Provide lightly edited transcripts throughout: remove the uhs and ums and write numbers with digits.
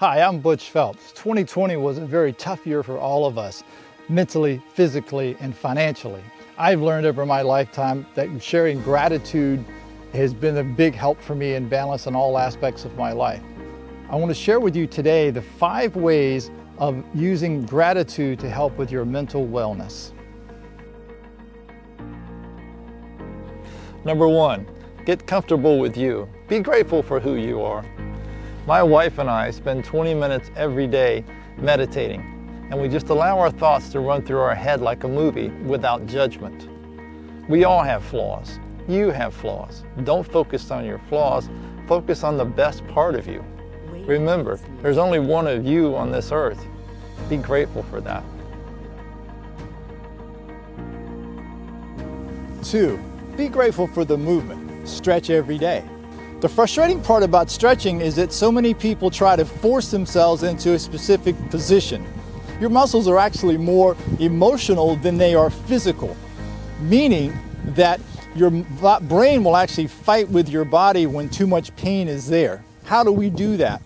Hi, I'm Butch Phelps. 2020 was a very tough year for all of us, mentally, physically, and financially. I've learned over my lifetime that sharing gratitude has been a big help for me in balance in all aspects of my life. I want to share with you today the 5 ways of using gratitude to help with your mental wellness. Number 1, get comfortable with you. Be grateful for who you are. My wife and I spend 20 minutes every day meditating, and we just allow our thoughts to run through our head like a movie without judgment. We all have flaws. You have flaws. Don't focus on your flaws. Focus on the best part of you. Remember, there's only one of you on this earth. Be grateful for that. 2, be grateful for the movement. Stretch every day. The frustrating part about stretching is that so many people try to force themselves into a specific position. Your muscles are actually more emotional than they are physical, meaning that your brain will actually fight with your body when too much pain is there. How do we do that?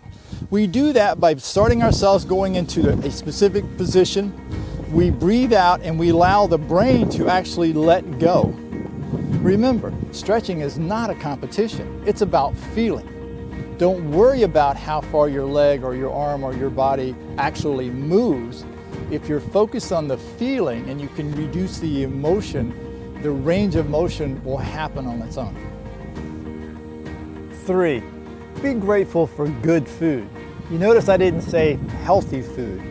We do that by starting ourselves going into a specific position. We breathe out and we allow the brain to actually let go. Remember, stretching is not a competition. It's about feeling. Don't worry about how far your leg or your arm or your body actually moves. If you're focused on the feeling and you can reduce the emotion, the range of motion will happen on its own. 3, be grateful for good food. You notice I didn't say healthy food.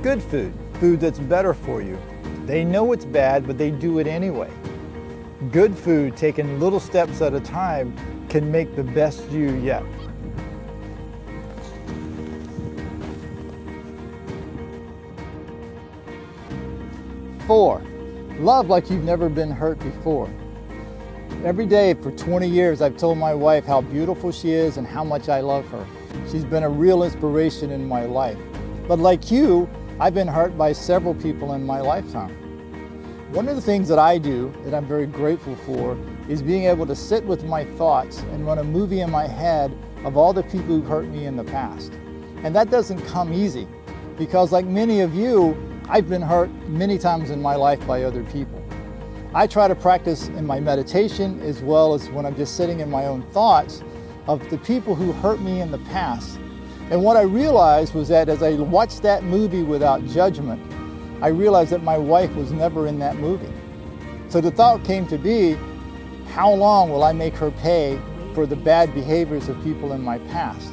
Good food, food that's better for you. They know it's bad, but they do it anyway. Good food taken little steps at a time can make the best you yet. 4, love like you've never been hurt before. Every day for 20 years I've told my wife how beautiful she is and how much I love her. She's been a real inspiration in my life. But like you, I've been hurt by several people in my lifetime. One of the things that I do that I'm very grateful for is being able to sit with my thoughts and run a movie in my head of all the people who've hurt me in the past. And that doesn't come easy because, like many of you, I've been hurt many times in my life by other people. I try to practice in my meditation as well as when I'm just sitting in my own thoughts of the people who hurt me in the past. And what I realized was that as I watched that movie without judgment, I realized that my wife was never in that movie. So the thought came to be, how long will I make her pay for the bad behaviors of people in my past?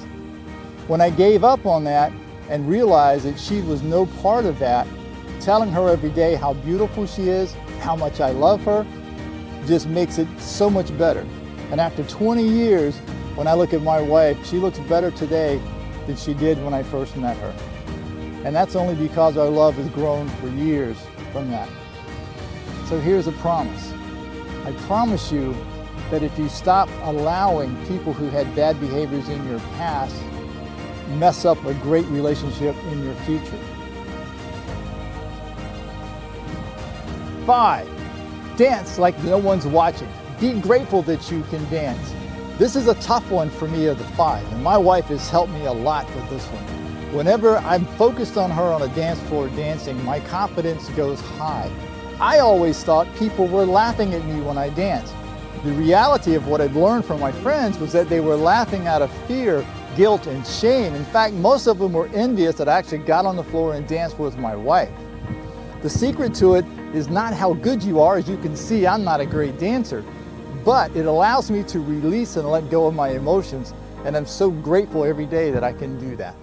When I gave up on that and realized that she was no part of that, telling her every day how beautiful she is, how much I love her, just makes it so much better. And after 20 years, when I look at my wife, she looks better today than she did when I first met her. And that's only because our love has grown for years from that. So here's a promise. I promise you that if you stop allowing people who had bad behaviors in your past mess up a great relationship in your future. 5, dance like no one's watching. Be grateful that you can dance. This is a tough one for me of the 5, and my wife has helped me a lot with this one. Whenever I'm focused on her on a dance floor dancing, my confidence goes high. I always thought people were laughing at me when I danced. The reality of what I'd learned from my friends was that they were laughing out of fear, guilt, and shame. In fact, most of them were envious that I actually got on the floor and danced with my wife. The secret to it is not how good you are. As you can see, I'm not a great dancer, but it allows me to release and let go of my emotions, and I'm so grateful every day that I can do that.